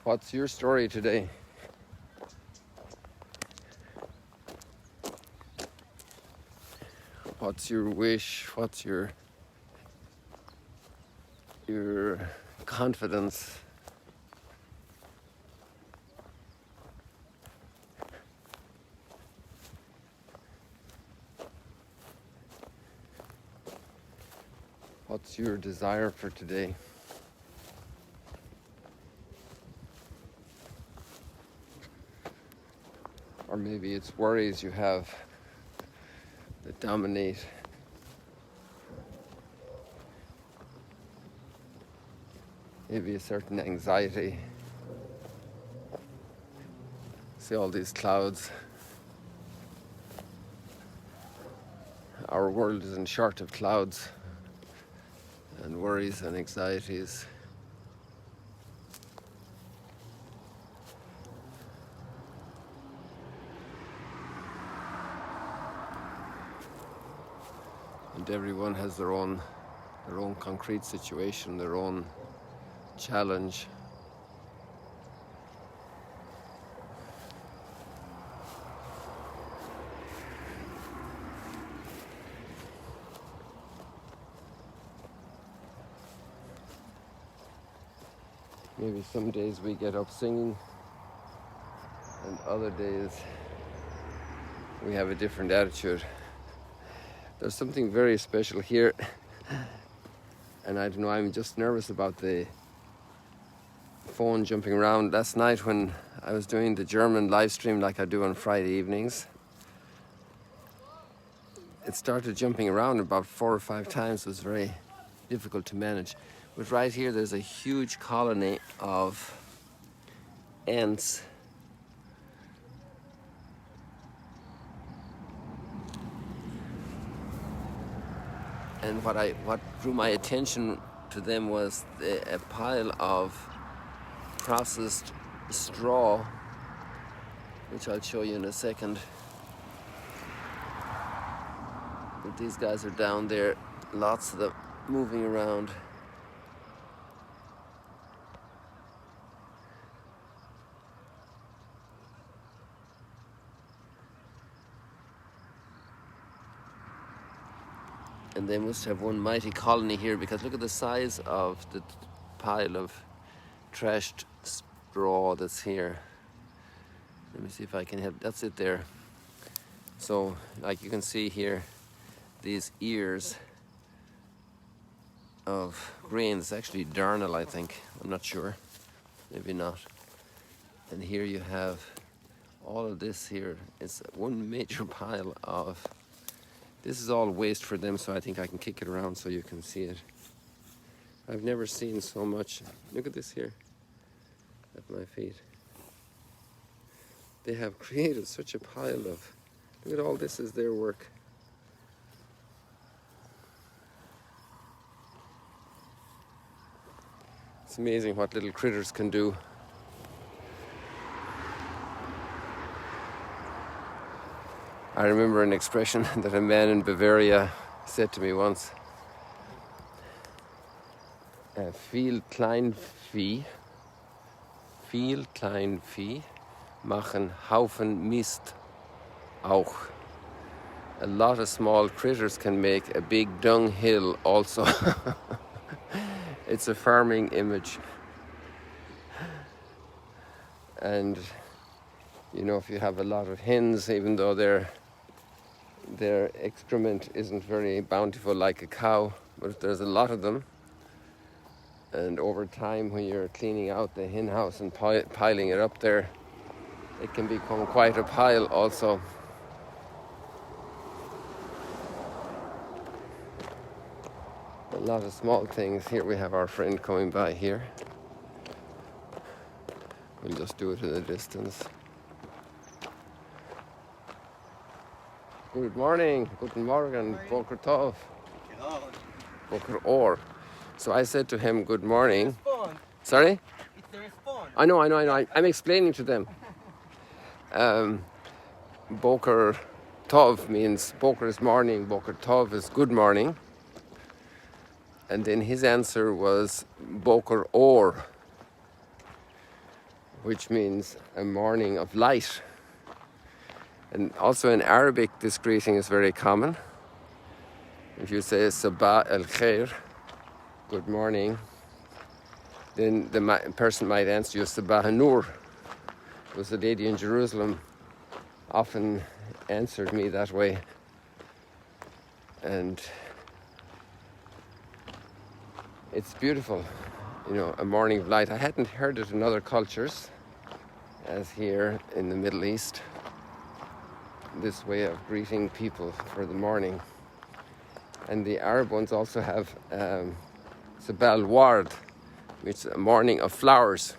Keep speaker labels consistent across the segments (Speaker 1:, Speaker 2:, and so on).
Speaker 1: What's your story today? What's your wish? What's your confidence? What's your desire for today? Or maybe it's worries you have that dominate. Maybe a certain anxiety. See all these clouds. Our world isn't short of clouds and worries and anxieties. And everyone has their own concrete situation, their own challenge. Maybe some days we get up singing, and other days we have a different attitude. There's something very special here, and I don't know, I'm just nervous about the phone jumping around. Last night when I was doing the German live stream like I do on Friday evenings, it started jumping around about 4 or 5 times. It was very difficult to manage. But right here there's a huge colony of ants. And what drew my attention to them was a pile of processed straw, which I'll show you in a second. But these guys are down there, lots of them moving around. And they must have one mighty colony here, because look at the size of the pile of trashed straw that's here. Let me see if I can help. That's it there. So, like you can see here, these ears of grain. It's actually darnel, I think. I'm not sure. Maybe not. And here you have all of this here. It's one major pile of... This is all waste for them, so I think I can kick it around so you can see it. I've never seen so much. Look at this here at my feet. They have created such a pile of... Look at all this is their work. It's amazing what little critters can do. I remember an expression that a man in Bavaria said to me once. Viel Kleinvieh machen Haufen Mist auch. A lot of small critters can make a big dunghill also. It's a farming image. And you know, if you have a lot of hens, even though their excrement isn't very bountiful like a cow, but if there's a lot of them, and over time when you're cleaning out the hen house and piling it up there, it can become quite a pile also. A lot of small things. Here we have our friend coming by here. We'll just do it in the distance. Good morning, guten Morgen, Boker Tov, Boker Or. So I said to him, good morning. Sorry?
Speaker 2: It's the response.
Speaker 1: I know. I'm explaining to them. Boker Tov means Boker is morning, Boker Tov is good morning. And then his answer was Boker Or. which means a morning of light. And also in Arabic, this greeting is very common. If you say Sabah al Khair, good morning, then the person might answer you Sabah al Nur. There was a lady in Jerusalem often answered me that way. And it's beautiful, you know, a morning of light. I hadn't heard it in other cultures, as here in the Middle East, this way of greeting people for the morning. And the Arab ones also have Sabah al-Ward, which is a morning of flowers.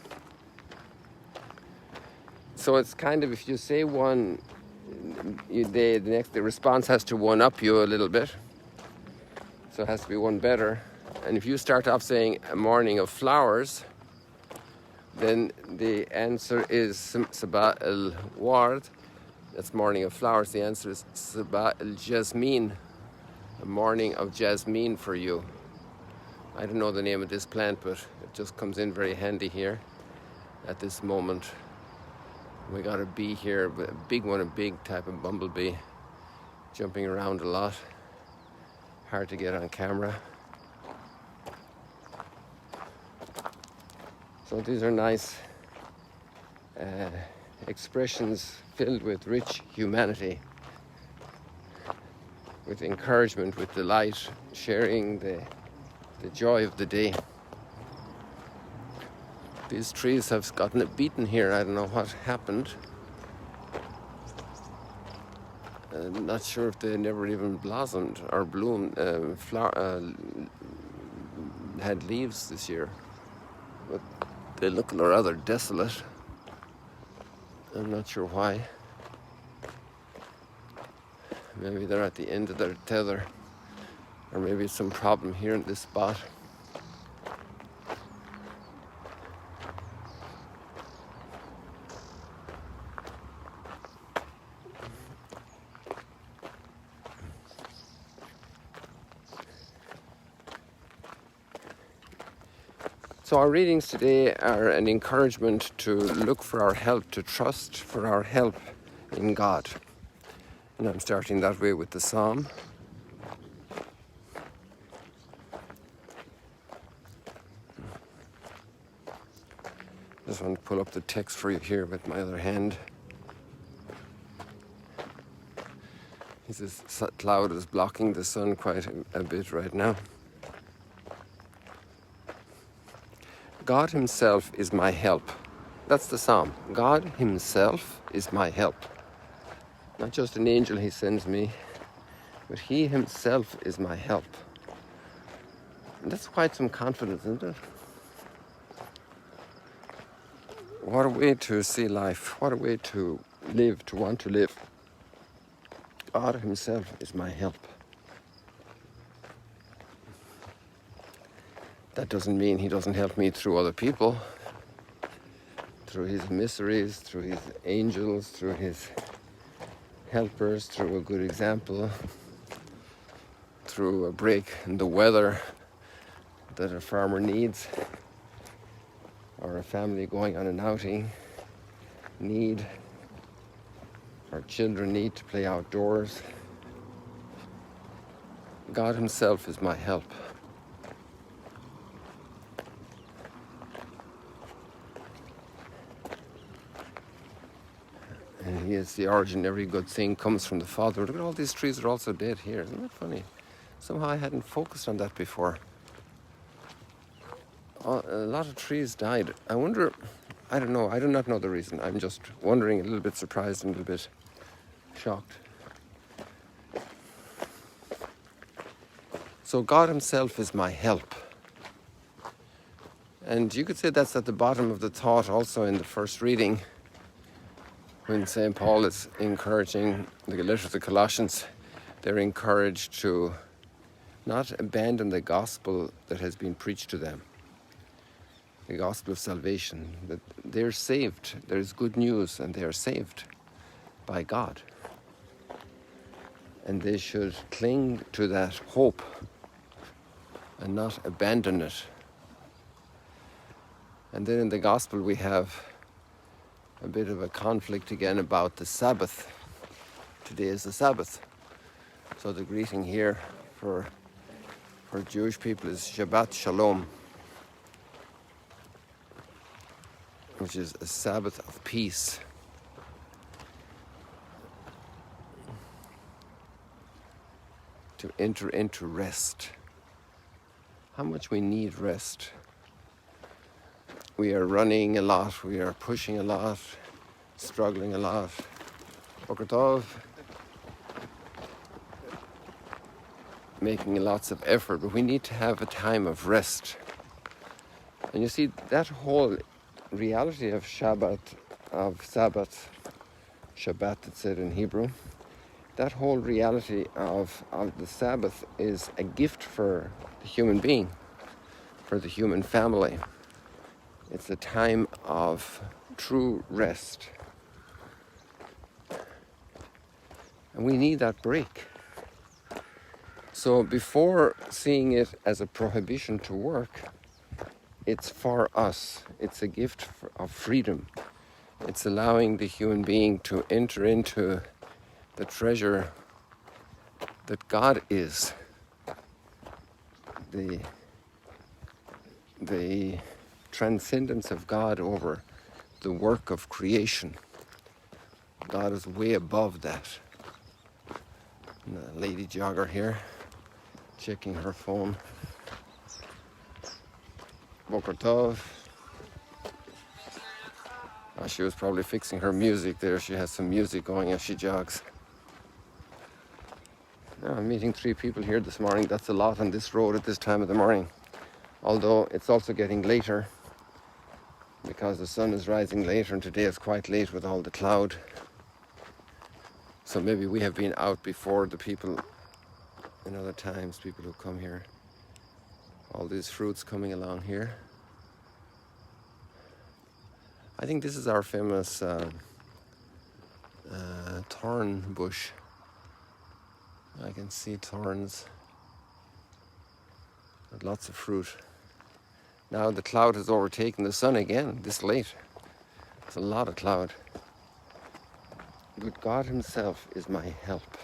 Speaker 1: So it's kind of, if you say one, the response has to one-up you a little bit. So it has to be one better. And if you start off saying a morning of flowers, then the answer is Sabah al-Ward. That's morning of flowers. The answer is Sabah al-Jasmine, a morning of jasmine for you. I don't know the name of this plant, but it just comes in very handy here at this moment. We got a bee here, a big one, a big type of bumblebee, jumping around a lot. Hard to get on camera. So these are nice expressions filled with rich humanity, with encouragement, with delight, sharing the joy of the day. These trees have gotten it beaten here. I don't know what happened. I'm not sure if they never even blossomed or bloomed, had leaves this year. But they look rather desolate. I'm not sure why. Maybe they're at the end of their tether, or maybe it's some problem here in this spot. So our readings today are an encouragement to look for our help, to trust for our help in God. And I'm starting that way with the psalm. Just want to pull up the text for you here with my other hand. This cloud is blocking the sun quite a bit right now. God himself is my help. That's the psalm. God himself is my help. Not just an angel he sends me, but he himself is my help. And that's quite some confidence, isn't it? What a way to see life. What a way to live, to want to live. God himself is my help. That doesn't mean he doesn't help me through other people, through his miseries, through his angels, through his helpers, through a good example, through a break in the weather that a farmer needs, or a family going on an outing need, or children need to play outdoors. God himself is my help. And he is the origin. Every good thing comes from the Father. Look at all these trees are also dead here. Isn't that funny? Somehow I hadn't focused on that before. A lot of trees died. I wonder, I don't know. I do not know the reason. I'm just wondering, a little bit surprised and a little bit shocked. So God himself is my help. And you could say that's at the bottom of the thought also in the first reading, when St. Paul is encouraging the letter to the Colossians. They're encouraged to not abandon the gospel that has been preached to them, the gospel of salvation, that they're saved. There's good news and they are saved by God. And they should cling to that hope and not abandon it. And then in the gospel we have a bit of a conflict again about the Sabbath. Today is the Sabbath. So the greeting here for Jewish people is Shabbat Shalom, which is a Sabbath of peace. To enter into rest. How much we need rest. We are running a lot, we are pushing a lot, struggling a lot. Boker Tov. Making lots of effort, but we need to have a time of rest. And you see, that whole reality of Sabbath, Shabbat it said in Hebrew, that whole reality of the Sabbath is a gift for the human being, for the human family. It's a time of true rest. And we need that break. So before seeing it as a prohibition to work, it's for us. It's a gift of freedom. It's allowing the human being to enter into the treasure that God is. The transcendence of God over the work of creation. God is way above that. And the lady jogger here, checking her phone. Boker Tov. Oh, she was probably fixing her music there. She has some music going as she jogs. I'm meeting 3 people here this morning. That's a lot on this road at this time of the morning. Although it's also getting later because the sun is rising later, and today is quite late with all the cloud. So maybe we have been out before the people in other times, people who come here. All these fruits coming along here. I think this is our famous thorn bush. I can see thorns with lots of fruit. Now the cloud has overtaken the sun again, this late. It's a lot of cloud. But God himself is my help.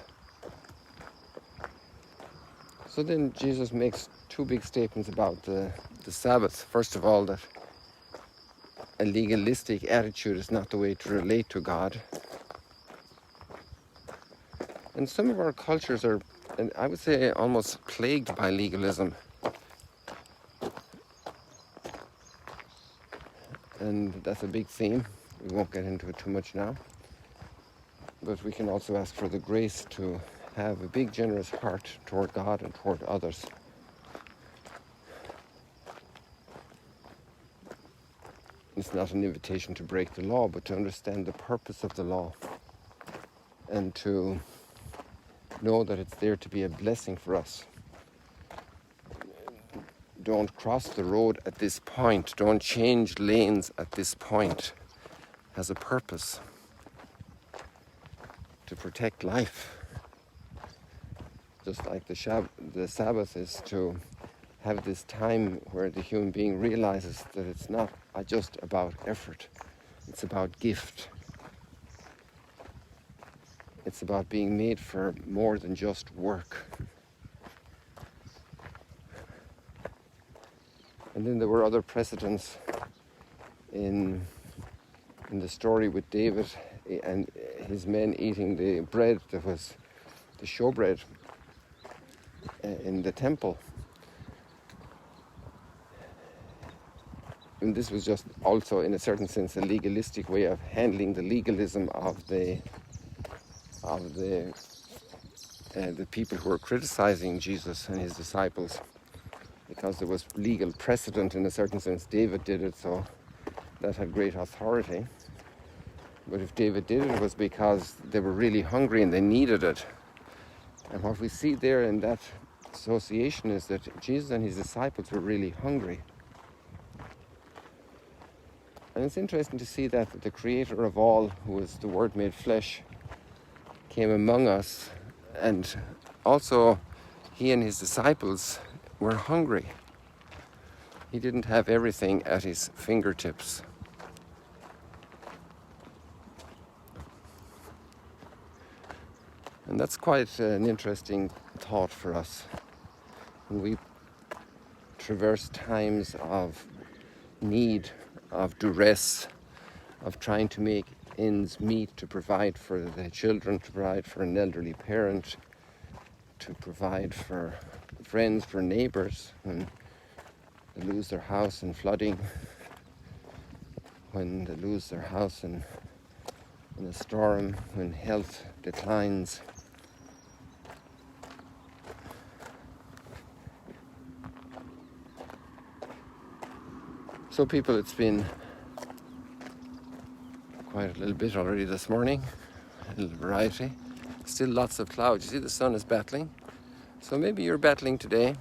Speaker 1: So then Jesus makes 2 big statements about the Sabbath. First of all, that a legalistic attitude is not the way to relate to God. And some of our cultures are, and I would say, almost plagued by legalism. And that's a big theme. We won't get into it too much now. But we can also ask for the grace to have a big, generous heart toward God and toward others. It's not an invitation to break the law, but to understand the purpose of the law and to know that it's there to be a blessing for us. Don't cross the road at this point. Don't change lanes at this point. It has a purpose to protect life. Just like the Sabbath is to have this time where the human being realizes that it's not just about effort. It's about gift. It's about being made for more than just work. And then there were other precedents in the story with David and his men eating the bread that was the showbread in the temple. And this was just also, in a certain sense, a legalistic way of handling the legalism of the people who were criticizing Jesus and his disciples, because there was legal precedent in a certain sense. David did it, so that had great authority. But if David did it, it was because they were really hungry and they needed it. And what we see there in that association is that Jesus and his disciples were really hungry. And it's interesting to see that the creator of all, who is the Word made flesh, came among us, and also he and his disciples were hungry. He didn't have everything at his fingertips. And that's quite an interesting thought for us. When we traverse times of need, of duress, of trying to make ends meet, to provide for the children, to provide for an elderly parent, to provide for friends, for neighbours, when they lose their house in flooding, when they lose their house in a storm, when health declines. So people, it's been quite a little bit already this morning, a little variety. Still lots of clouds. You see the sun is battling. So maybe you're battling today.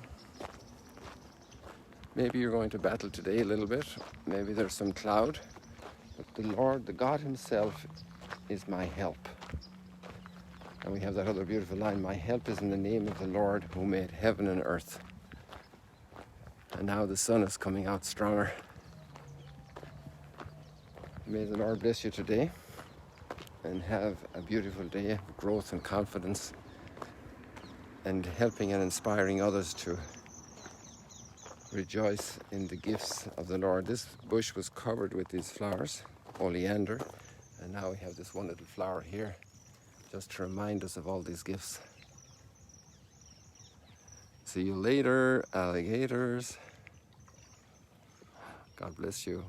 Speaker 1: Maybe you're going to battle today a little bit. Maybe there's some cloud. But the Lord, the God himself, is my help. And we have that other beautiful line, my help is in the name of the Lord who made heaven and earth. And now the sun is coming out stronger. May the Lord bless you today and have a beautiful day of growth and confidence and helping and inspiring others to rejoice in the gifts of the Lord. This bush was covered with these flowers, oleander, and now we have this one little flower here just to remind us of all these gifts. See you later, alligators. God bless you.